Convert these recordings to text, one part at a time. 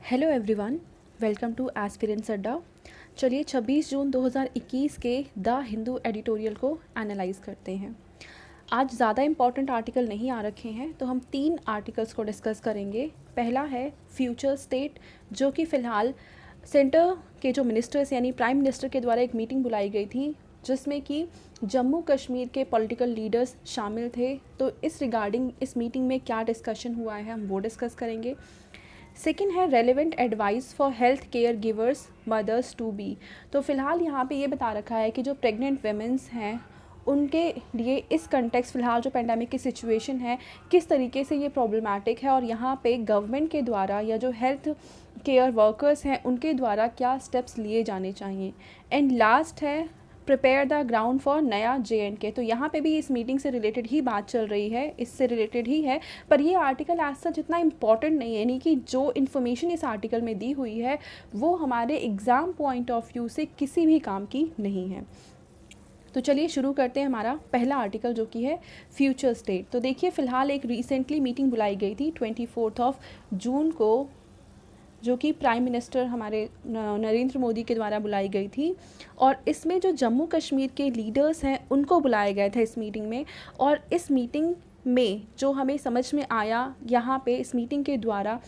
Hello everyone, welcome two aspirants अड्डा। चलिए 26 जून 2021 के द हिंदू एडिटोरियल को एनालाइज करते हैं। आज ज़्यादा इम्पॉर्टेंट आर्टिकल नहीं आ रखे हैं, तो हम 3 आर्टिकल्स को डिस्कस करेंगे। पहला है फ्यूचर स्टेट, जो कि फ़िलहाल सेंटर के जो मिनिस्टर्स यानी प्राइम मिनिस्टर के द्वारा एक मीटिंग बुलाई गई थी, जिसमें कि जम्मू कश्मीर के पॉलिटिकल लीडर्स शामिल थे। तो इस रिगार्डिंग इस मीटिंग में क्या डिस्कशन हुआ है, हम वो डिस्कस करेंगे। सेकेंड है relevant advice for health care givers mothers to be. तो फ़िलहाल यहाँ पे ये बता रखा है कि जो प्रेग्नेंट वेमेंस हैं उनके लिए इस कंटेक्स्ट फ़िलहाल जो पेंडेमिक की सिचुएशन है, किस तरीके से ये प्रॉब्लमैटिक है और यहाँ पे गवर्नमेंट के द्वारा या जो हेल्थ केयर वर्कर्स हैं उनके द्वारा क्या स्टेप्स लिए जाने चाहिए। एंड लास्ट है प्रिपेयर द ग्राउंड फॉर नया JNK। तो यहाँ पे भी इस मीटिंग से रिलेटेड ही बात चल रही है, इससे रिलेटेड ही है, पर ये आर्टिकल एज सच इतना इम्पॉर्टेंट नहीं है। यानी कि जो इन्फॉर्मेशन इस आर्टिकल में दी हुई है वो हमारे एग्ज़ाम पॉइंट ऑफ व्यू से किसी भी काम की नहीं है। तो चलिए शुरू करते हैं हमारा पहला आर्टिकल, जो कि है फ्यूचर स्टेट। तो देखिए फ़िलहाल एक रिसेंटली मीटिंग बुलाई गई थी 24 जून को, जो कि प्राइम मिनिस्टर हमारे नरेंद्र मोदी के द्वारा बुलाई गई थी। और इसमें जो जम्मू कश्मीर के लीडर्स हैं उनको बुलाया गया था इस मीटिंग में। और इस मीटिंग में जो हमें समझ में आया, यहाँ पे इस मीटिंग के द्वारा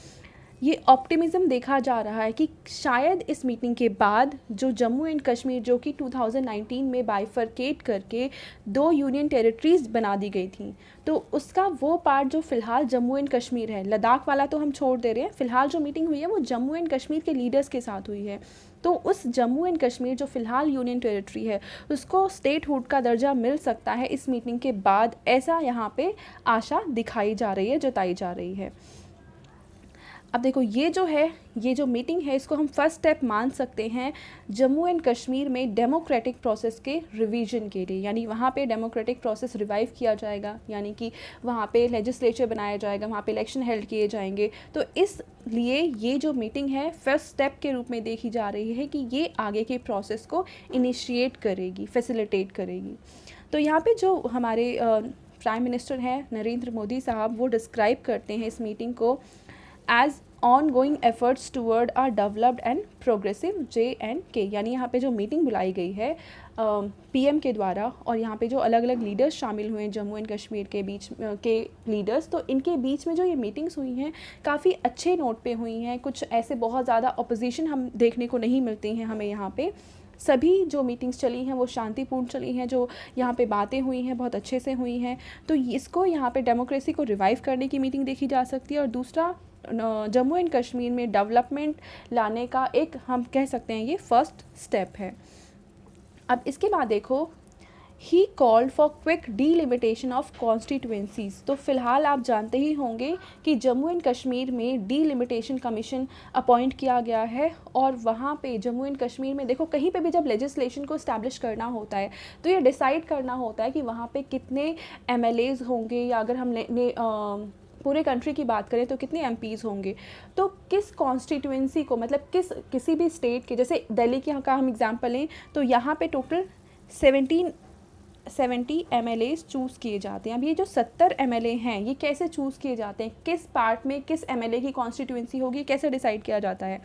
ये ऑप्टिमिज़म देखा जा रहा है कि शायद इस मीटिंग के बाद जो जम्मू एंड कश्मीर, जो कि 2019 में बाइफरकेट करके 2 यूनियन टेरिटरीज़ बना दी गई थी, तो उसका वो पार्ट जो फ़िलहाल जम्मू एंड कश्मीर है, लद्दाख वाला तो हम छोड़ दे रहे हैं, फ़िलहाल जो मीटिंग हुई है वो जम्मू एंड कश्मीर के लीडर्स के साथ हुई है। तो उस जम्मू एंड कश्मीर जो फ़िलहाल यूनियन टेरिटरी है उसको स्टेटहुड का दर्जा मिल सकता है इस मीटिंग के बाद, ऐसा यहाँ पे आशा दिखाई जा रही है, जताई जा रही है। अब देखो ये जो मीटिंग है इसको हम फर्स्ट स्टेप मान सकते हैं जम्मू एंड कश्मीर में डेमोक्रेटिक प्रोसेस के रिवीजन के लिए। यानी वहाँ पे डेमोक्रेटिक प्रोसेस रिवाइव किया जाएगा, यानी कि वहाँ पे लेजिस्लेचर बनाया जाएगा, वहाँ पे इलेक्शन हेल्ड किए जाएंगे। तो इसलिए ये जो मीटिंग है फर्स्ट स्टेप के रूप में देखी जा रही है कि ये आगे के प्रोसेस को इनिशिएट करेगी, फैसिलिटेट करेगी। तो यहाँ पे जो हमारे प्राइम मिनिस्टर हैं नरेंद्र मोदी साहब, वो डिस्क्राइब करते हैं इस मीटिंग को as ongoing efforts toward a developed and progressive JNK। यानी यहाँ पे जो मीटिंग बुलाई गई है PM के द्वारा, और यहाँ पे जो अलग अलग लीडर्स शामिल हुए हैं जम्मू एंड कश्मीर के बीच के लीडर्स, तो इनके बीच में जो ये मीटिंग्स हुई हैं काफ़ी अच्छे नोट पे हुई हैं। कुछ ऐसे बहुत ज़्यादा अपोजिशन हम देखने को नहीं मिलती हैं हमें यहाँ पे। सभी जो मीटिंग्स चली हैं वो शांतिपूर्ण चली हैं, जो यहाँ पे बातें हुई हैं बहुत अच्छे से हुई हैं। तो इसको यहाँ पे डेमोक्रेसी को रिवाइव करने की मीटिंग देखी जा सकती है। और दूसरा, जम्मू एंड कश्मीर में डेवलपमेंट लाने का एक, हम कह सकते हैं, ये फर्स्ट स्टेप है। अब इसके बाद देखो, he called for quick delimitation of constituencies. तो फिलहाल आप जानते ही होंगे कि जम्मू एंड कश्मीर में डीलिमिटेशन कमीशन अपॉइंट किया गया है। और वहाँ पे जम्मू एंड कश्मीर में देखो, कहीं पे भी जब लेजिस्लेशन को इस्टेब्लिश करना होता है तो ये डिसाइड करना होता है कि वहाँ पे कितने MLAs होंगे, या अगर हम पूरे कंट्री की बात करें तो कितने MPs होंगे। तो किस कॉन्स्टिट्यूएंसी को, मतलब किसी भी स्टेट के, जैसे दिल्ली के का हम एग्जांपल लें तो यहाँ पे टोटल 70 MLAs चूज़ किए जाते हैं। अब ये जो 70 MLA हैं ये कैसे चूज़ किए जाते हैं, किस पार्ट में किस MLA की कॉन्स्टिट्यूएंसी होगी, कैसे डिसाइड किया जाता है।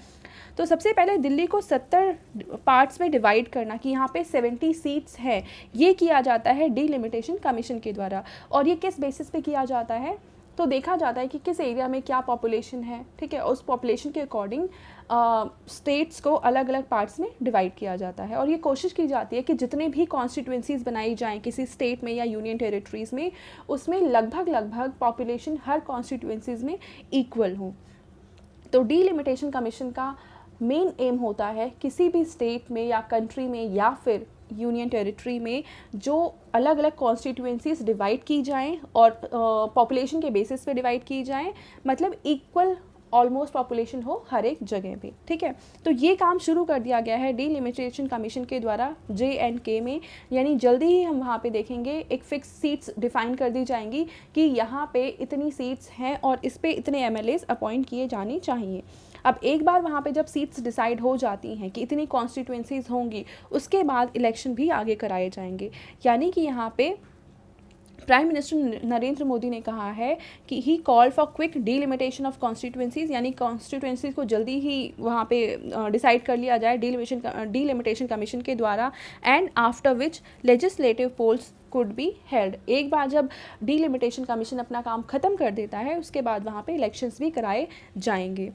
तो सबसे पहले दिल्ली को 70 पार्ट्स में डिवाइड करना कि यहाँ पे 70 सीट्स हैं, ये किया जाता है डीलिमिटेशन कमीशन के द्वारा। और ये किस बेसिस पे किया जाता है, तो देखा जाता है कि किस एरिया में क्या पॉपुलेशन है, ठीक है, उस पॉपुलेशन के अकॉर्डिंग स्टेट्स को अलग अलग पार्ट्स में डिवाइड किया जाता है। और ये कोशिश की जाती है कि जितने भी कॉन्स्टिट्यूएंसीज बनाई जाएं किसी स्टेट में या यूनियन टेरिटरीज़ में, उसमें लगभग पॉपुलेशन हर कॉन्स्टिट्यूएंसीज में इक्वल हो। तो डीलिमिटेशन कमीशन का मेन एम होता है किसी भी स्टेट में या कंट्री में या फिर यूनियन टेरिटरी में जो अलग अलग कॉन्स्टिट्यूएंसीज डिवाइड की जाएं और पॉपुलेशन के बेसिस पे डिवाइड की जाएं, मतलब इक्वल ऑलमोस्ट पॉपुलेशन हो हर एक जगह पे, ठीक है। तो ये काम शुरू कर दिया गया है डीलिमिटेशन कमीशन के द्वारा JNK में। यानी जल्दी ही हम वहाँ पे देखेंगे एक फ़िक्स सीट्स डिफ़ाइन कर दी जाएंगी कि यहाँ पे इतनी सीट्स हैं और इस पे इतने MLAs अपॉइंट किए जाने चाहिए। अब एक बार वहाँ पे जब सीट्स डिसाइड हो जाती हैं कि इतनी कॉन्स्टिट्यूएंसीज होंगी, उसके बाद इलेक्शन भी आगे कराए जाएंगे। यानी कि यहाँ पे प्राइम मिनिस्टर नरेंद्र मोदी ने कहा है कि he call for quick delimitation of constituencies, यानी कॉन्स्टिट्यूंसीज को जल्दी ही वहाँ पे डिसाइड कर लिया जाए डीलिमिटेशन कमीशन के द्वारा, and after which legislative polls could be held. एक बार जब डीलिमिटेशन कमीशन अपना काम ख़त्म कर देता है उसके बाद वहाँ पे इलेक्शंस भी कराए जाएंगे।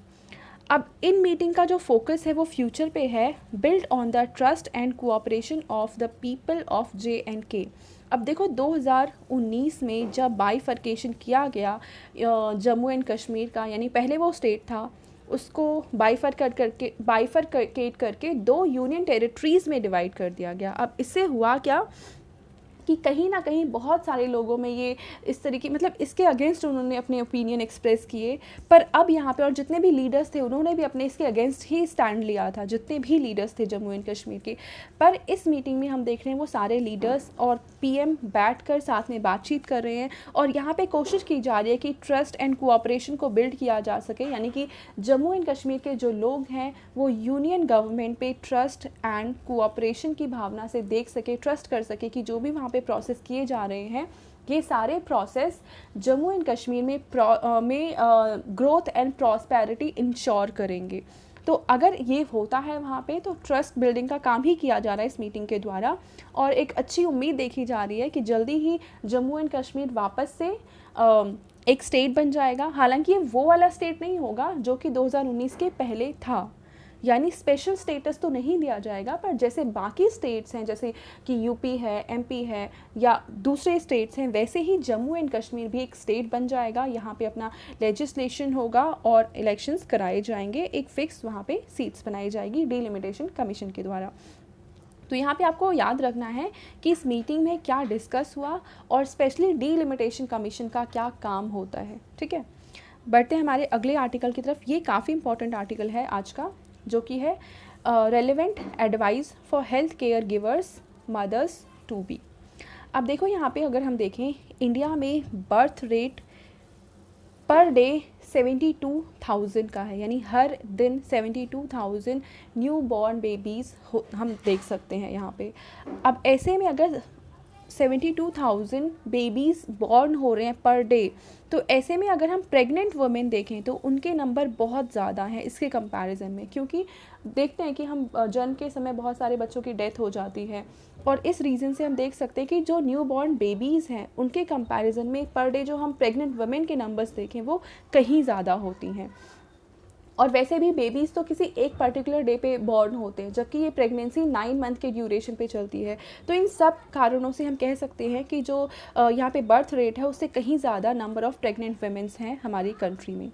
अब इन मीटिंग का जो फोकस है वो फ्यूचर पे है, build on the trust and cooperation of the people of JNK। अब देखो 2019 में जब बाइफर्केशन किया गया जम्मू एंड कश्मीर का, यानी पहले वो स्टेट था, उसको बाइफरकेट करके 2 यूनियन टेरिटरीज़ में डिवाइड कर दिया गया। अब इससे हुआ क्या कि कहीं ना कहीं बहुत सारे लोगों में ये इस तरीके, मतलब इसके अगेंस्ट उन्होंने अपने ओपिनियन एक्सप्रेस किए, पर अब यहाँ पे और जितने भी लीडर्स थे उन्होंने भी अपने इसके अगेंस्ट ही स्टैंड लिया था, जितने भी लीडर्स थे जम्मू एंड कश्मीर के। पर इस मीटिंग में हम देख रहे हैं वो सारे लीडर्स और PM बैठकर साथ में बातचीत कर रहे हैं और यहाँ पे कोशिश की जा रही है कि ट्रस्ट एंड कोऑपरेशन को बिल्ड किया जा सके, यानी कि जम्मू एंड कश्मीर के जो लोग हैं वो यूनियन गवर्नमेंट पे ट्रस्ट एंड कोऑपरेशन की भावना से देख सके, ट्रस्ट कर सके कि जो भी वहाँ पे प्रोसेस किए जा रहे हैं ये सारे प्रोसेस जम्मू एंड कश्मीर में ग्रोथ एंड प्रॉस्पेरिटी इंश्योर करेंगे। तो अगर ये होता है वहाँ पे तो ट्रस्ट बिल्डिंग का काम ही किया जा रहा है इस मीटिंग के द्वारा, और एक अच्छी उम्मीद देखी जा रही है कि जल्दी ही जम्मू एंड कश्मीर वापस से एक स्टेट बन जाएगा। हालांकि ये वो वाला स्टेट नहीं होगा जो कि 2019 के पहले था, यानी स्पेशल स्टेटस तो नहीं दिया जाएगा, पर जैसे बाकी स्टेट्स हैं जैसे कि UP है, MP है या दूसरे स्टेट्स हैं, वैसे ही जम्मू एंड कश्मीर भी एक स्टेट बन जाएगा। यहाँ पे अपना लेजिस्लेशन होगा और इलेक्शंस कराए जाएंगे, एक फिक्स वहाँ पे सीट्स बनाई जाएगी डीलिमिटेशन कमीशन के द्वारा। तो यहाँ पे आपको याद रखना है कि इस मीटिंग में क्या डिस्कस हुआ और स्पेशली डीलिमिटेशन कमीशन का क्या काम होता है। ठीक है, बढ़ते हैं हमारे अगले आर्टिकल की तरफ। ये काफ़ी इंपॉर्टेंट आर्टिकल है आज का, जो कि है relevant advice for health care givers mothers to be. अब देखो यहाँ पे अगर हम देखें, इंडिया में बर्थ रेट पर डे 72,000 का है, यानी हर दिन 72,000 न्यू बॉर्न बेबीज़ हम देख सकते हैं यहाँ पे। अब ऐसे में अगर 72,000 बेबीज़ बॉर्न हो रहे हैं पर डे, तो ऐसे में अगर हम प्रेग्नेंट वुमेन देखें तो उनके नंबर बहुत ज़्यादा हैं इसके कंपैरिजन में, क्योंकि देखते हैं कि हम जन्म के समय बहुत सारे बच्चों की डेथ हो जाती है, और इस रीज़न से हम देख सकते हैं कि जो न्यू बॉर्न बेबीज़ हैं उनके कंपैरिजन में पर डे जो हम प्रेग्नेंट वुमेन के नंबर्स देखें वो कहीं ज़्यादा होती हैं। और वैसे भी बेबीज़ तो किसी एक पर्टिकुलर डे पे बॉर्न होते हैं, जबकि ये प्रेगनेंसी 9 मंथ के ड्यूरेशन पे चलती है। तो इन सब कारणों से हम कह सकते हैं कि जो यहाँ पे बर्थ रेट है उससे कहीं ज़्यादा नंबर ऑफ़ प्रेग्नेंट वुमेन्स हैं हमारी कंट्री में।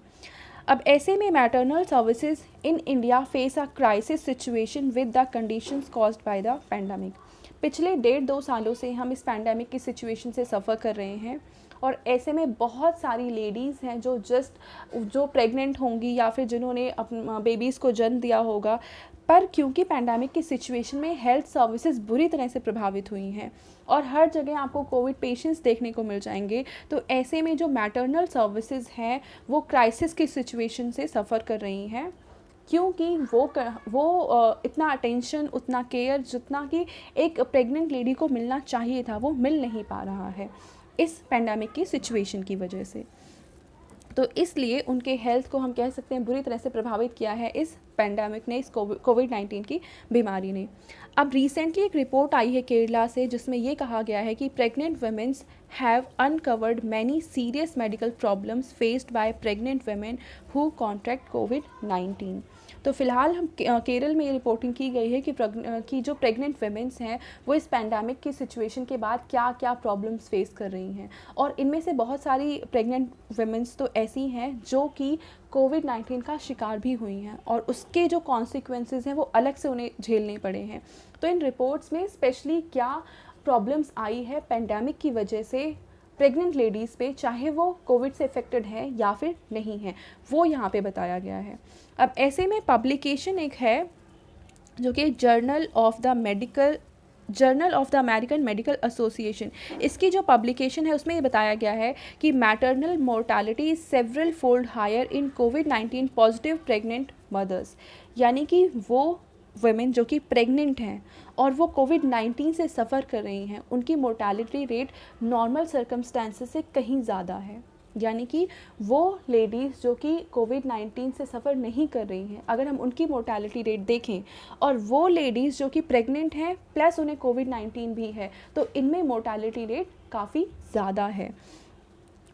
अब ऐसे में maternal services in India face a crisis situation with the conditions caused by the pandemic. पिछले 1.5-2 सालों से हम इस पैंडमिक की सिचुएशन से सफ़र कर रहे हैं, और ऐसे में बहुत सारी लेडीज़ हैं जो प्रेग्नेंट होंगी या फिर जिन्होंने अपने बेबीज़ को जन्म दिया होगा, पर क्योंकि पैंडमिक की सिचुएशन में हेल्थ सर्विसेज बुरी तरह से प्रभावित हुई हैं और हर जगह आपको कोविड पेशेंट्स देखने को मिल जाएंगे, तो ऐसे में जो मैटरनल सर्विसेज हैं वो क्राइसिस की सिचुएशन से सफ़र कर रही हैं, क्योंकि वो इतना अटेंशन, उतना केयर जितना कि एक प्रेग्नेंट लेडी को मिलना चाहिए था वो मिल नहीं पा रहा है इस पैंडमिक की सिचुएशन की वजह से। तो इसलिए उनके हेल्थ को हम कह सकते हैं बुरी तरह से प्रभावित किया है इस पैंडमिक ने, इस कोविड-19 की बीमारी ने। अब रिसेंटली एक रिपोर्ट आई है केरला से जिसमें ये कहा गया है कि pregnant womens have uncovered many serious medical problems faced by pregnant women who contract कोविड-19। तो फिलहाल हम केरल में ये रिपोर्टिंग की गई है कि जो प्रेग्नेंट वुमेन्स हैं वो इस पैंडमिक की सिचुएशन के बाद क्या क्या प्रॉब्लम्स फेस कर रही हैं, और इनमें से बहुत सारी प्रेग्नेंट वुमेन्स तो ऐसी हैं जो कि कोविड-19 का शिकार भी हुई हैं और उसके जो कॉन्सिक्वेंसेस हैं वो अलग से उन्हें झेलने पड़े हैं। तो इन रिपोर्ट्स में स्पेशली क्या प्रॉब्लम्स आई है पैंडमिक की वजह से प्रेग्नेंट लेडीज़ पे, चाहे वो कोविड से इफ़ेक्टेड है या फिर नहीं है, वो यहाँ पे बताया गया है। अब ऐसे में पब्लिकेशन एक है जो कि journal of the American medical association, इसकी जो पब्लिकेशन है उसमें ये बताया गया है कि maternal mortality is several fold higher in कोविड-19 पॉजिटिव प्रेग्नेंट मदर्स, यानी कि वो वुमेन जो कि प्रेग्नेंट हैं और वो कोविड-19 से सफ़र कर रही हैं, उनकी मोर्टेलिटी रेट नॉर्मल सर्कमस्टेंसेस से कहीं ज़्यादा है। यानी कि वो लेडीज़ जो कि कोविड-19 से सफ़र नहीं कर रही हैं, अगर हम उनकी मोर्टेलिटी रेट देखें और वो लेडीज़ जो कि प्रेग्नेंट हैं प्लस उन्हें कोविड-19 भी है, तो इनमें मोर्टेलिटी रेट काफ़ी ज़्यादा है।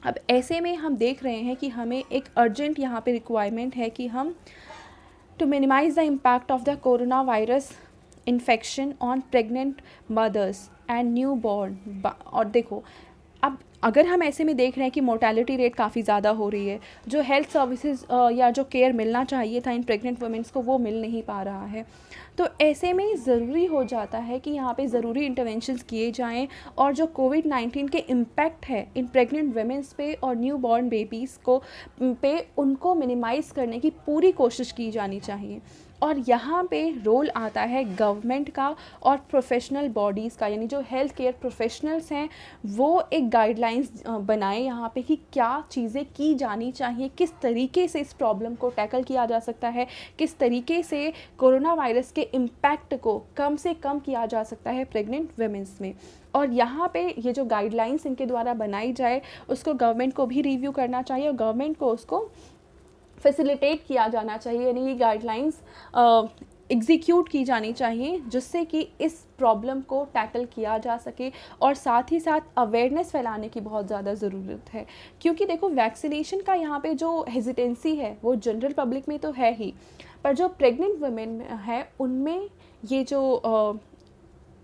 अब ऐसे में हम देख रहे हैं कि हमें एक अर्जेंट यहाँ पे रिक्वायरमेंट है कि हम to minimize the impact of the coronavirus infection on pregnant mothers and newborn। और देखो, अब अगर हम ऐसे में देख रहे हैं कि मोर्टेलिटी रेट काफ़ी ज़्यादा हो रही है, जो हेल्थ सर्विसेज या जो केयर मिलना चाहिए था इन प्रेग्नेंट वुमेन्स को वो मिल नहीं पा रहा है, तो ऐसे में ज़रूरी हो जाता है कि यहाँ पे ज़रूरी इंटरवेंशंस किए जाएं और जो कोविड-19 के इम्पैक्ट है इन प्रेग्नेंट वुमेन्स पे और न्यू बॉर्न बेबीज़ को पे उनको मिनिमाइज़ करने की पूरी कोशिश की जानी चाहिए। और यहाँ पे रोल आता है गवर्नमेंट का और प्रोफेशनल बॉडीज़ का, यानी जो हेल्थ केयर प्रोफेशनल्स हैं वो एक गाइडलाइंस बनाएं यहाँ पे कि क्या चीज़ें की जानी चाहिए, किस तरीके से इस प्रॉब्लम को टैकल किया जा सकता है, किस तरीके से कोरोना वायरस के इम्पैक्ट को कम से कम किया जा सकता है प्रेग्नेंट वुमेन्स में। और यहाँ पे ये जो गाइडलाइंस इनके द्वारा बनाई जाए उसको गवर्नमेंट को भी रिव्यू करना चाहिए और गवर्नमेंट को उसको फैसिलिटेट किया जाना चाहिए, यानी ये गाइडलाइंस एग्जीक्यूट की जानी चाहिए जिससे कि इस प्रॉब्लम को टैकल किया जा सके। और साथ ही साथ अवेयरनेस फैलाने की बहुत ज़्यादा ज़रूरत है, क्योंकि देखो वैक्सीनेशन का यहाँ पे जो हेजिटेंसी है वो जनरल पब्लिक में तो है ही, पर जो प्रेग्नेंट वुमेन है उनमें ये जो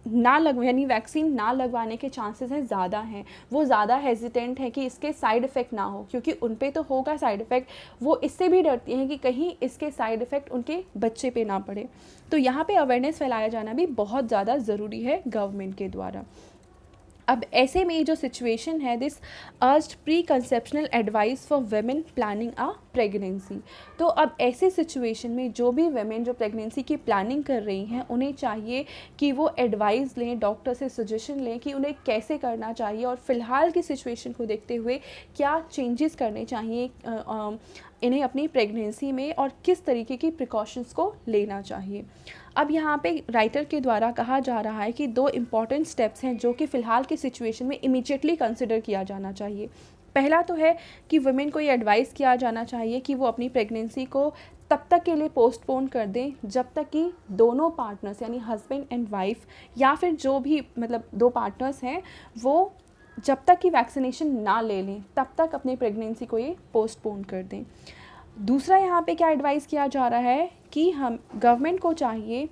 यानी वैक्सीन ना लगवाने के चांसेस हैं ज़्यादा हैं, वो ज़्यादा हेजिटेंट है कि इसके साइड इफ़ेक्ट ना हो, क्योंकि उन पे तो होगा साइड इफ़ेक्ट, वो इससे भी डरती हैं कि कहीं इसके साइड इफ़ेक्ट उनके बच्चे पे ना पड़े। तो यहाँ पे अवेयरनेस फैलाया जाना भी बहुत ज़्यादा ज़रूरी है गवर्नमेंट के द्वारा। अब ऐसे में जो सिचुएशन है, this urged pre conceptional advice for women planning a pregnancy. तो अब ऐसे सिचुएशन में जो भी वेमेन जो प्रेगनेंसी की प्लानिंग कर रही हैं उन्हें चाहिए कि वो एडवाइस लें, डॉक्टर से सजेशन लें कि उन्हें कैसे करना चाहिए और फ़िलहाल की सिचुएशन को देखते हुए क्या चेंजेस करने चाहिए इन्हें अपनी प्रेगनेंसी में और किस तरीके की प्रिकॉशंस को लेना चाहिए। अब यहाँ पे राइटर के द्वारा कहा जा रहा है कि 2 इम्पॉर्टेंट स्टेप्स हैं जो कि फ़िलहाल की सिचुएशन में इमीडिएटली कंसिडर किया जाना चाहिए। पहला तो है कि वुमेन को ये एडवाइस किया जाना चाहिए कि वो अपनी प्रेगनेंसी को तब तक के लिए पोस्टपोन कर दें जब तक कि दोनों पार्टनर्स यानी हस्बैंड एंड वाइफ या फिर जो भी मतलब 2 पार्टनर्स हैं वो जब तक कि वैक्सीनेशन ना ले लें तब तक अपनी प्रेगनेंसी को ये पोस्टपोन कर दें। दूसरा यहाँ पे क्या एडवाइस किया जा रहा है कि हम गवर्नमेंट को चाहिए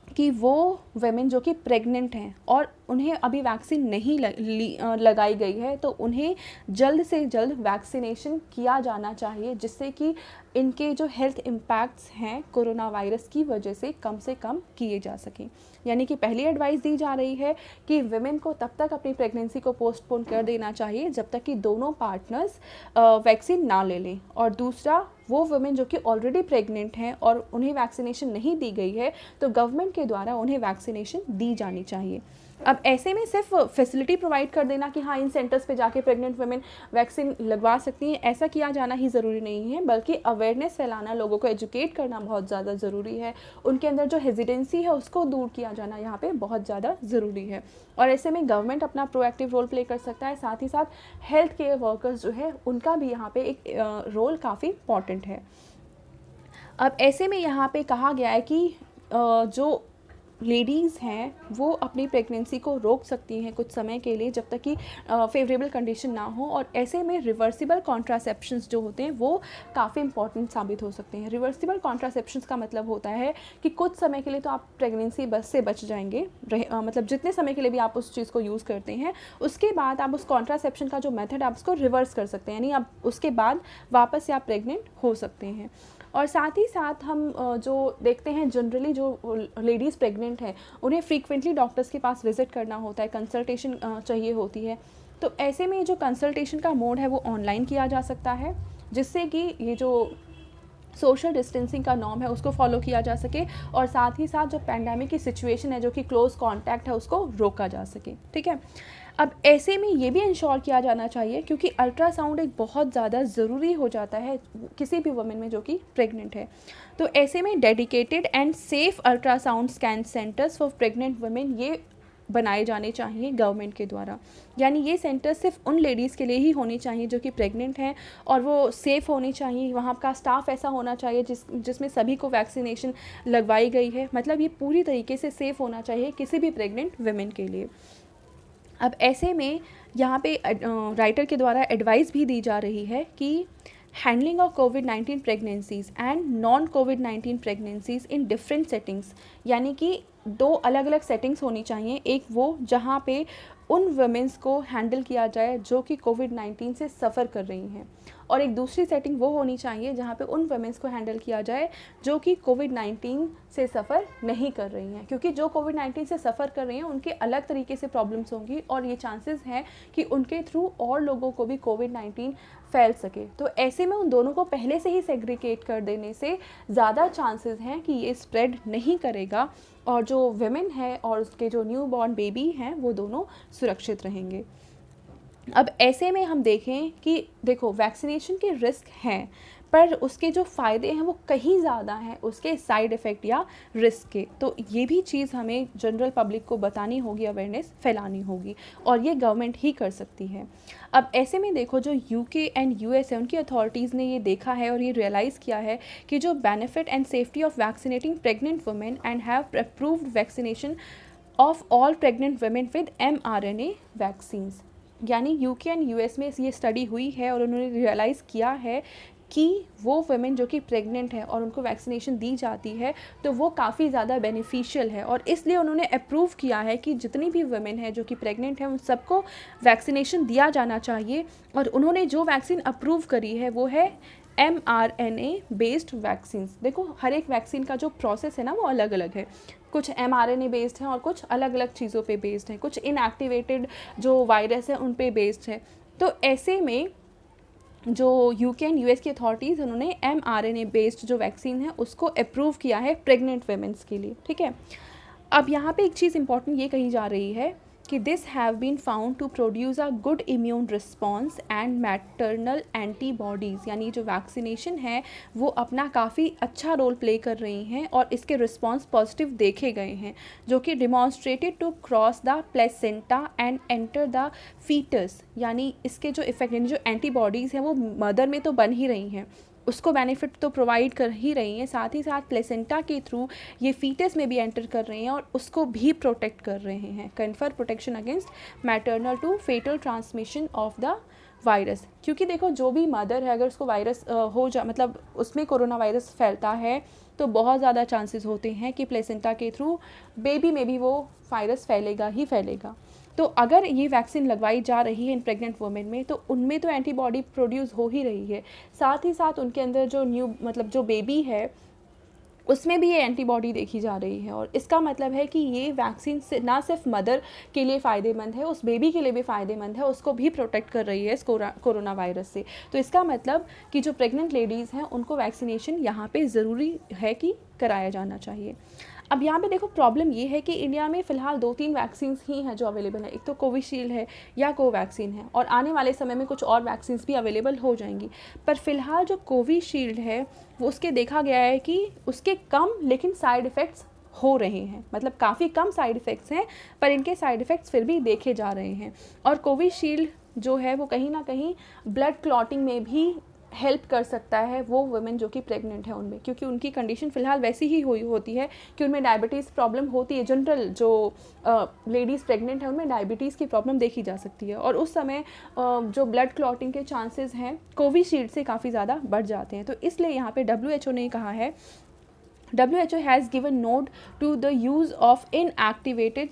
कि वो वेमेन जो कि प्रेग्नेंट हैं और उन्हें अभी वैक्सीन नहीं लगाई गई है तो उन्हें जल्द से जल्द वैक्सीनेशन किया जाना चाहिए, जिससे कि इनके जो हेल्थ इम्पैक्ट्स हैं कोरोना वायरस की वजह से कम किए जा सकें। यानी कि पहली एडवाइस दी जा रही है कि विमेन को तब तक अपनी प्रेगनेंसी को पोस्टपोन कर देना चाहिए जब तक कि दोनों पार्टनर्स वैक्सीन ना ले लें, और दूसरा वो वुमेन जो कि ऑलरेडी प्रेग्नेंट हैं और उन्हें वैक्सीनेशन नहीं दी गई है तो गवर्नमेंट के द्वारा उन्हें वैक्सीनेशन दी जानी चाहिए। अब ऐसे में सिर्फ फैसिलिटी प्रोवाइड कर देना कि हाँ इन सेंटर्स पे जाके प्रेग्नेंट वुमेन वैक्सीन लगवा सकती हैं, ऐसा किया जाना ही ज़रूरी नहीं है, बल्कि अवेयरनेस फैलाना, लोगों को एजुकेट करना बहुत ज़्यादा ज़रूरी है। उनके अंदर जो हेजिटेंसी है उसको दूर किया जाना यहाँ पे बहुत ज़्यादा ज़रूरी है। और ऐसे में गवर्नमेंट अपना प्रोएक्टिव रोल प्ले कर सकता है, साथ ही साथ हेल्थ केयर वर्कर्स जो है उनका भी यहाँ पे एक रोल काफ़ी इम्पॉर्टेंट है। अब ऐसे में यहाँ पे कहा गया है कि जो लेडीज़ हैं वो अपनी प्रेगनेंसी को रोक सकती हैं कुछ समय के लिए जब तक कि फेवरेबल कंडीशन ना हो, और ऐसे में रिवर्सिबल कॉन्ट्रासेप्शंस जो होते हैं वो काफ़ी इंपॉर्टेंट साबित हो सकते हैं। रिवर्सिबल कॉन्ट्रासेप्शंस का मतलब होता है कि कुछ समय के लिए तो आप प्रेगनेंसी से बच जाएंगे, मतलब जितने समय के लिए भी आप उस चीज़ को यूज़ करते हैं उसके बाद आप उस कॉन्ट्रासेप्शन का जो मेथड आप उसको रिवर्स कर सकते हैं, यानी आप उसके बाद वापस से आप प्रेग्नेंट हो सकते हैं। और साथ ही साथ हम जो देखते हैं जनरली जो लेडीज़ प्रेग्नेंट हैं उन्हें फ्रीक्वेंटली डॉक्टर्स के पास विज़िट करना होता है, कंसल्टेशन चाहिए होती है, तो ऐसे में जो कंसल्टेशन का मोड है वो ऑनलाइन किया जा सकता है, जिससे कि ये जो सोशल डिस्टेंसिंग का नॉर्म है उसको फॉलो किया जा सके और साथ ही साथ जो पैंडेमिक की सिचुएशन है जो कि क्लोज कॉन्टैक्ट है उसको रोका जा सके। ठीक है, अब ऐसे में ये भी इंश्योर किया जाना चाहिए, क्योंकि अल्ट्रासाउंड एक बहुत ज़्यादा ज़रूरी हो जाता है किसी भी वुमेन में जो कि प्रेग्नेंट है। तो ऐसे में dedicated and safe ultrasound scan centres for pregnant women ये बनाए जाने चाहिए गवर्नमेंट के द्वारा। यानी ये सेंटर सिर्फ उन लेडीज़ के लिए ही होनी चाहिए जो कि प्रेग्नेंट हैं, और वो सेफ़ होनी चाहिए। वहाँ का स्टाफ ऐसा होना चाहिए जिसमें सभी को वैक्सीनेशन लगवाई गई है। मतलब ये पूरी तरीके से सेफ़ होना चाहिए किसी भी प्रेग्नेंट वुमेन के लिए। अब ऐसे में यहाँ पे राइटर के द्वारा एडवाइस भी दी जा रही है कि handling of covid pregnancies and non covid pregnancies in different settings, यानी कि दो अलग अलग सेटिंग्स होनी चाहिए। एक वो जहाँ पे उन वुमेन्स को हैंडल किया जाए जो कि कोविड-19 से सफ़र कर रही हैं, और एक दूसरी सेटिंग वो होनी चाहिए जहाँ पे उन वुमेन्स को हैंडल किया जाए जो कि कोविड-19 से सफ़र नहीं कर रही हैं। क्योंकि जो कोविड-19 से सफ़र कर रही हैं उनके अलग तरीके से प्रॉब्लम्स होंगी, और ये चांसेस हैं कि उनके थ्रू और लोगों को भी कोविड-19 फैल सके। तो ऐसे में उन दोनों को पहले से ही सेग्रीगेट कर देने से ज़्यादा चांसेस हैं कि ये स्प्रेड नहीं करेगा, और जो वुमेन है और उसके जो न्यू बॉर्न बेबी हैं वो दोनों सुरक्षित रहेंगे। अब ऐसे में हम देखें कि देखो, वैक्सीनेशन के रिस्क हैं, पर उसके जो फ़ायदे हैं वो कहीं ज़्यादा हैं उसके साइड इफ़ेक्ट या रिस्क के। तो ये भी चीज़ हमें जनरल पब्लिक को बतानी होगी, अवेयरनेस फैलानी होगी, और ये गवर्नमेंट ही कर सकती है। अब ऐसे में देखो, जो यूके एंड यूएस है उनकी अथॉरिटीज़ ने ये देखा है और ये रियलाइज़ किया है कि जो benefit and safety of vaccinating pregnant women and have approved vaccination of all pregnant women with mRNA vaccines. यानी यूके एंड यूएस में ये स्टडी हुई है और उन्होंने रियलाइज़ किया है कि वो वुमेन जो कि प्रेग्नेंट है और उनको वैक्सीनेशन दी जाती है तो वो काफ़ी ज़्यादा बेनिफिशियल है, और इसलिए उन्होंने अप्रूव किया है कि जितनी भी वुमेन है जो कि प्रेग्नेंट है उन सबको वैक्सीनेशन दिया जाना चाहिए। और उन्होंने जो वैक्सीन अप्रूव करी है वो है mRNA बेस्ड वैक्सीन्स। देखो, हर एक वैक्सीन का जो प्रोसेस है ना वो अलग अलग है। कुछ mRNA बेस्ड हैं और कुछ अलग अलग चीज़ों पे बेस्ड हैं, कुछ इनएक्टिवेटेड जो वायरस है उन पे बेस्ड है। तो ऐसे में जो यूके एंड यूएस की अथॉरिटीज़ उन्होंने mRNA बेस्ड जो वैक्सीन है उसको अप्रूव किया है प्रेग्नेंट वुमेन्स के लिए। ठीक है, अब यहाँ पे एक चीज़ इंपॉर्टेंट ये कही जा रही है कि this have been found to produce a good immune response and maternal antibodies. यानी जो वैक्सीनेशन है वो अपना काफ़ी अच्छा रोल प्ले कर रही हैं और इसके रिस्पॉन्स पॉजिटिव देखे गए हैं, जो कि demonstrated to cross the placenta and enter the foetus. यानी इसके जो इफेक्ट, यानी जो एंटीबॉडीज़ हैं वो मदर में तो बन ही रही हैं, उसको बेनिफिट तो प्रोवाइड कर ही रही हैं, साथ ही साथ प्लेसेंटा के थ्रू ये फीटस में भी एंटर कर रही हैं और उसको भी प्रोटेक्ट कर रहे हैं, confer protection against maternal to foetal transmission of the virus. क्योंकि देखो, जो भी मदर है अगर उसको वायरस मतलब उसमें कोरोना वायरस फैलता है तो बहुत ज़्यादा चांसेस होते हैं कि प्लेसेंटा के थ्रू बेबी में भी वो वायरस फैलेगा ही फैलेगा। तो अगर ये वैक्सीन लगवाई जा रही है इन प्रेग्नेंट वुमेन में तो उनमें तो एंटीबॉडी प्रोड्यूस हो ही रही है, साथ ही साथ उनके अंदर जो जो बेबी है उसमें भी ये एंटीबॉडी देखी जा रही है। और इसका मतलब है कि ये वैक्सीन से ना सिर्फ मदर के लिए फ़ायदेमंद है, उस बेबी के लिए भी फ़ायदेमंद है, उसको भी प्रोटेक्ट कर रही है इस कोरोना वायरस से। तो इसका मतलब कि जो प्रेग्नेंट लेडीज़ हैं उनको वैक्सीनेशन यहाँ पे ज़रूरी है कि कराया जाना चाहिए। अब यहाँ पे देखो, प्रॉब्लम ये है कि इंडिया में फ़िलहाल 2-3 वैक्सीन्स ही हैं जो अवेलेबल है। एक तो कोविशील्ड है या कोवैक्सीन है, और आने वाले समय में कुछ और वैक्सीन्स भी अवेलेबल हो जाएंगी। पर फ़िलहाल जो कोविशील्ड है वो उसके देखा गया है कि उसके कम लेकिन साइड इफ़ेक्ट्स हो रहे हैं, मतलब काफ़ी कम साइड इफ़ेक्ट्स हैं पर इनके साइड इफ़ेक्ट्स फिर भी देखे जा रहे हैं। और कोविशील्ड जो है वो कहीं ना कहीं ब्लड क्लॉटिंग में भी हेल्प कर सकता है वो वुमेन जो कि प्रेग्नेंट है उनमें, क्योंकि उनकी कंडीशन फ़िलहाल वैसी ही होती है कि उनमें डायबिटीज़ प्रॉब्लम होती है। जनरल जो लेडीज़ प्रेग्नेंट है उनमें डायबिटीज़ की प्रॉब्लम देखी जा सकती है, और उस समय जो ब्लड क्लॉटिंग के चांसेस हैं कोविशील्ड से काफ़ी ज़्यादा बढ़ जाते हैं। तो इसलिए यहाँ पे WHO ने कहा है, WHO has given note to the use of inactivated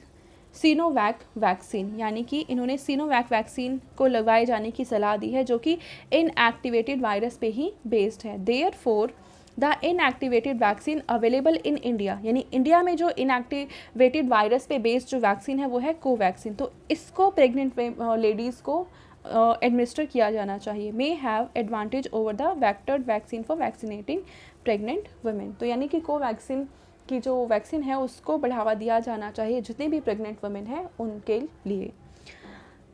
Sinovac vaccine. यानी कि इन्होंने सीनोवैक वैक्सीन को लगवाए जाने की सलाह दी है जो कि इनएक्टिवेटेड वायरस पे ही बेस्ड है। Therefore the inactivated vaccine available in India, यानी इंडिया में जो इनएक्टिवेटेड वायरस पे बेस्ड जो वैक्सीन है वो है कोवैक्सीन। तो इसको प्रेग्नेंट लेडीज़ को एडमिनिस्टर किया जाना चाहिए। May have advantage over the vectored vaccine for vaccinating pregnant women. तो यानी कि कोवैक्सीन की जो वैक्सीन है उसको बढ़ावा दिया जाना चाहिए जितने भी प्रेग्नेंट वुमेन हैं उनके लिए।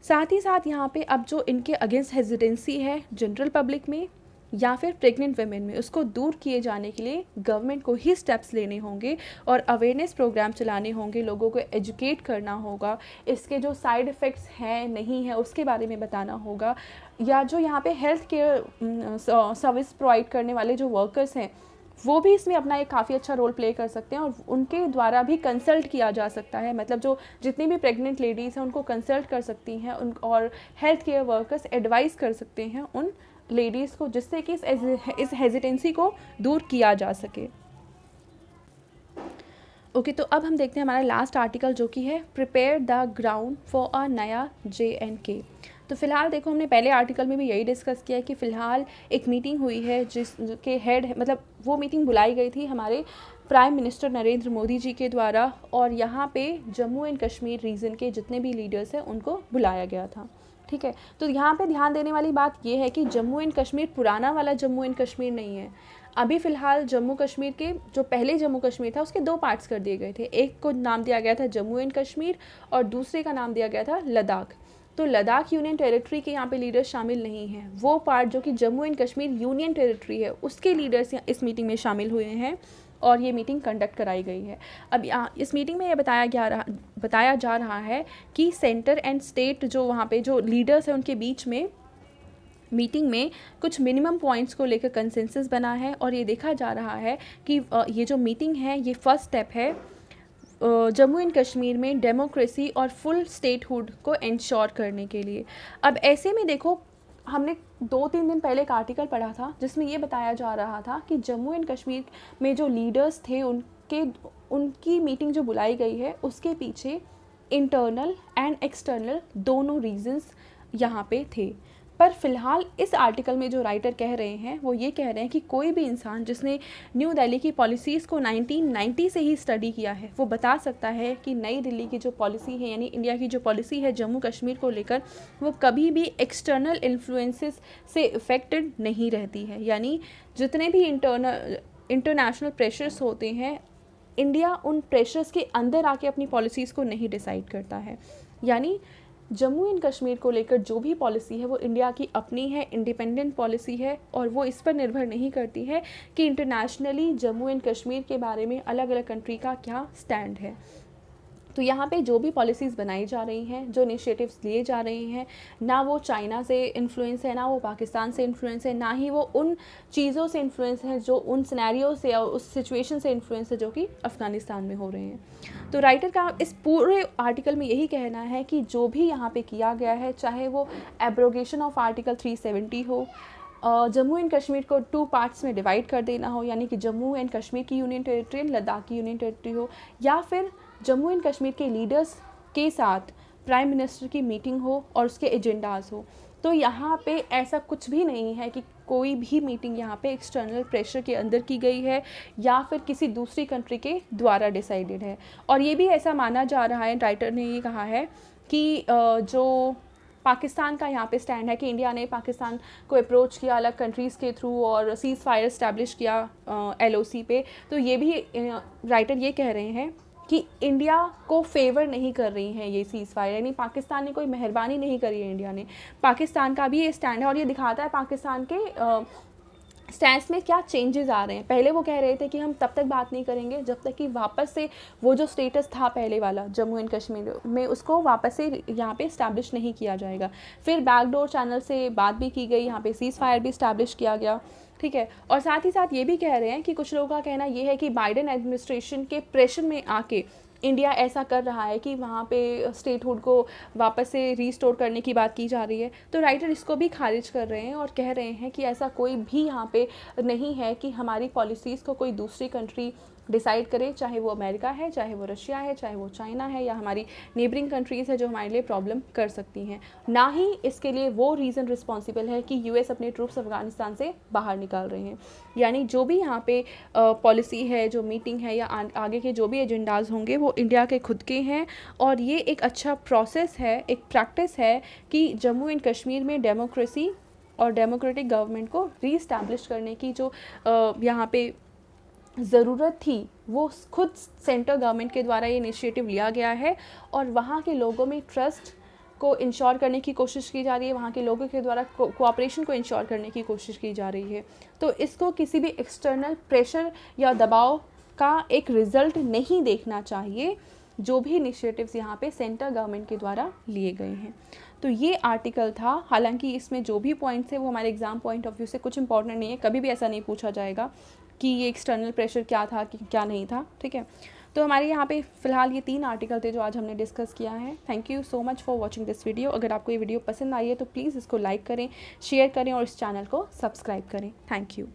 साथ ही साथ यहाँ पे अब जो इनके अगेंस्ट हेजिटेंसी है जनरल पब्लिक में या फिर प्रेग्नेंट वेमेन में, उसको दूर किए जाने के लिए गवर्नमेंट को ही स्टेप्स लेने होंगे और अवेयरनेस प्रोग्राम चलाने होंगे, लोगों को एजुकेट करना होगा, इसके जो साइड इफ़ेक्ट्स हैं नहीं है उसके बारे में बताना होगा, या जो यहाँ पे हेल्थ केयर सर्विस प्रोवाइड करने वाले जो वर्कर्स हैं वो भी इसमें अपना एक काफ़ी अच्छा रोल प्ले कर सकते हैं और उनके द्वारा भी कंसल्ट किया जा सकता है, मतलब जो जितनी भी प्रेग्नेंट लेडीज़ हैं उनको कंसल्ट कर सकती हैं उन, और हेल्थ केयर वर्कर्स एडवाइस कर सकते हैं उन लेडीज़ को, जिससे कि इस हेजिटेंसी को दूर किया जा सके। ओके, तो अब हम देखते हैं हमारा लास्ट आर्टिकल जो कि है prepare the ground for a नया JNK। तो फिलहाल देखो, हमने पहले आर्टिकल में भी यही डिस्कस किया है कि फ़िलहाल एक मीटिंग हुई है जिसके हेड, मतलब वो मीटिंग बुलाई गई थी हमारे प्राइम मिनिस्टर नरेंद्र मोदी जी के द्वारा, और यहाँ पे जम्मू एंड कश्मीर रीजन के जितने भी लीडर्स हैं उनको बुलाया गया था। ठीक है, तो यहाँ पे ध्यान देने वाली बात ये है कि जम्मू एंड कश्मीर पुराना वाला जम्मू एंड कश्मीर नहीं है। अभी फ़िलहाल जम्मू कश्मीर के जो पहले जम्मू कश्मीर था उसके दो पार्ट्स कर दिए गए थे, एक को नाम दिया गया था जम्मू एंड कश्मीर और दूसरे का नाम दिया गया था लद्दाख। तो लद्दाख यूनियन टेरिटरी के यहाँ पे लीडर्स शामिल नहीं हैं, वो पार्ट जो कि Jammu and Kashmir union territory है उसके लीडर्स इस मीटिंग में शामिल हुए हैं और ये मीटिंग कंडक्ट कराई गई है। अब इस मीटिंग में ये बताया जा रहा है कि सेंटर एंड स्टेट जो वहाँ पे जो लीडर्स हैं उनके बीच में मीटिंग में कुछ मिनिमम पॉइंट्स को लेकर कंसेंसस बना है और ये देखा जा रहा है कि ये जो मीटिंग है ये फर्स्ट स्टेप है जम्मू एंड कश्मीर में डेमोक्रेसी और फुल स्टेटहुड को इंश्योर करने के लिए। अब ऐसे में देखो, हमने 2-3 दिन पहले एक आर्टिकल पढ़ा था जिसमें ये बताया जा रहा था कि जम्मू एंड कश्मीर में जो लीडर्स थे उनकी मीटिंग जो बुलाई गई है उसके पीछे इंटरनल एंड एक्सटर्नल दोनों रीजंस यहाँ पे थे। पर फिलहाल इस आर्टिकल में जो राइटर कह रहे हैं वो ये कह रहे हैं कि कोई भी इंसान जिसने न्यू दिल्ली की पॉलिसीज़ को 1990 से ही स्टडी किया है वो बता सकता है कि नई दिल्ली की जो पॉलिसी है, यानी इंडिया की जो पॉलिसी है जम्मू कश्मीर को लेकर, वो कभी भी एक्सटर्नल इन्फ्लुएंसेस से इफ़ेक्टेड नहीं रहती है। यानी जितने भी इंटरनेशनल प्रेशर्स होते हैं, इंडिया उन प्रेशर्स के अंदर आके अपनी पॉलिसीज़ को नहीं डिसाइड करता है। यानी जम्मू एंड कश्मीर को लेकर जो भी पॉलिसी है वो इंडिया की अपनी है, इंडिपेंडेंट पॉलिसी है और वो इस पर निर्भर नहीं करती है कि इंटरनेशनली जम्मू एंड कश्मीर के बारे में अलग अलग कंट्री का क्या स्टैंड है। तो यहाँ पे जो भी पॉलिसीज़ बनाई जा रही हैं, जो इनिशिएटिव्स लिए जा रहे हैं, ना वो चाइना से इन्फ्लुएंस है, ना वो पाकिस्तान से इन्फ्लुएंस है, ना ही वो उन चीज़ों से इन्फ्लुएंस है जो उन सिनेरियो से या उस सिचुएशन से इन्फ्लुएंस है जो कि अफ़गानिस्तान में हो रहे हैं। तो राइटर का इस पूरे आर्टिकल में यही कहना है कि जो भी यहाँ पे किया गया है, चाहे वो एब्रोगेशन ऑफ आर्टिकल 370 हो, जम्मू एंड कश्मीर को 2 पार्ट्स में डिवाइड कर देना हो, यानी कि जम्मू एंड कश्मीर की यूनियन टेरिटरी, लद्दाख की यूनियन टेरिटरी हो, या फिर जम्मू एंड कश्मीर के लीडर्स के साथ प्राइम मिनिस्टर की मीटिंग हो और उसके एजेंडाज हो, तो यहाँ पे ऐसा कुछ भी नहीं है कि कोई भी मीटिंग यहाँ पे एक्सटर्नल प्रेशर के अंदर की गई है या फिर किसी दूसरी कंट्री के द्वारा डिसाइडेड है। और ये भी ऐसा माना जा रहा है, राइटर ने ये कहा है कि जो पाकिस्तान का यहाँ पे स्टैंड है कि इंडिया ने पाकिस्तान को अप्रोच किया अलग कंट्रीज़ के थ्रू और सीज़ फायर इस्टेब्लिश किया LOC पे, तो ये भी राइटर ये कह रहे हैं कि इंडिया को फेवर नहीं कर रही हैं ये सीज़ फायर, यानी पाकिस्तान ने कोई मेहरबानी नहीं करी है इंडिया ने। पाकिस्तान का भी ये स्टैंड है और ये दिखाता है पाकिस्तान के स्टैंड में क्या चेंजेस आ रहे हैं। पहले वो कह रहे थे कि हम तब तक बात नहीं करेंगे जब तक कि वापस से वो जो स्टेटस था पहले वाला जम्मू एंड कश्मीर में उसको वापस से यहाँ पे इस्टेब्लिश नहीं किया जाएगा। फिर बैकडोर चैनल से बात भी की गई, यहाँ पे सीज़ फायर भी इस्टेब्लिश किया गया। ठीक है, और साथ ही साथ ये भी कह रहे हैं कि कुछ लोगों का कहना ये है कि बाइडेन एडमिनिस्ट्रेशन के प्रेशर में आके इंडिया ऐसा कर रहा है कि वहाँ पे स्टेटहुड को वापस से रीस्टोर करने की बात की जा रही है। तो राइटर इसको भी खारिज कर रहे हैं और कह रहे हैं कि ऐसा कोई भी यहाँ पे नहीं है कि हमारी पॉलिसीज़ को कोई दूसरी कंट्री डिसाइड करे, चाहे वो अमेरिका है, चाहे वो रशिया है, चाहे वो चाइना है या हमारी नेबरिंग कंट्रीज़ है जो हमारे लिए प्रॉब्लम कर सकती हैं। ना ही इसके लिए वो रीज़न रिस्पॉन्सिबल है कि US अपने ट्रूप्स अफ़गानिस्तान से बाहर निकाल रहे हैं। यानी जो भी यहाँ पे पॉलिसी है, जो मीटिंग है या आगे के जो भी एजेंडाज होंगे वो इंडिया के खुद के हैं और ये एक अच्छा प्रोसेस है, एक प्रैक्टिस है कि जम्मू एंड कश्मीर में डेमोक्रेसी और डेमोक्रेटिक गवर्नमेंट को रीइस्टैब्लिश करने की जो यहाँ पे ज़रूरत थी वो खुद सेंट्रल गवर्नमेंट के द्वारा ये इनिशिएटिव लिया गया है और वहाँ के लोगों में ट्रस्ट को इंश्योर करने की कोशिश की जा रही है, वहाँ के लोगों के द्वारा कोऑपरेशन को इंश्योर करने की कोशिश की जा रही है। तो इसको किसी भी एक्सटर्नल प्रेशर या दबाव का एक रिज़ल्ट नहीं देखना चाहिए, जो भी इनिशिएटिव्स यहाँ पे सेंट्रल गवर्नमेंट के द्वारा लिए गए हैं। तो ये आर्टिकल था। हालांकि इसमें जो भी पॉइंट्स है वो हमारे एग्ज़ाम पॉइंट ऑफ व्यू से कुछ इंपॉर्टेंट नहीं है, कभी भी ऐसा नहीं पूछा जाएगा कि ये एक्सटर्नल प्रेशर क्या था कि क्या नहीं था, ठीक है। तो हमारे यहाँ पे फ़िलहाल ये 3 आर्टिकल थे जो आज हमने डिस्कस किया है। Thank you so much for watching this video. अगर आपको ये वीडियो पसंद आई है तो प्लीज़ इसको लाइक करें, शेयर करें और इस चैनल को सब्सक्राइब करें। Thank you.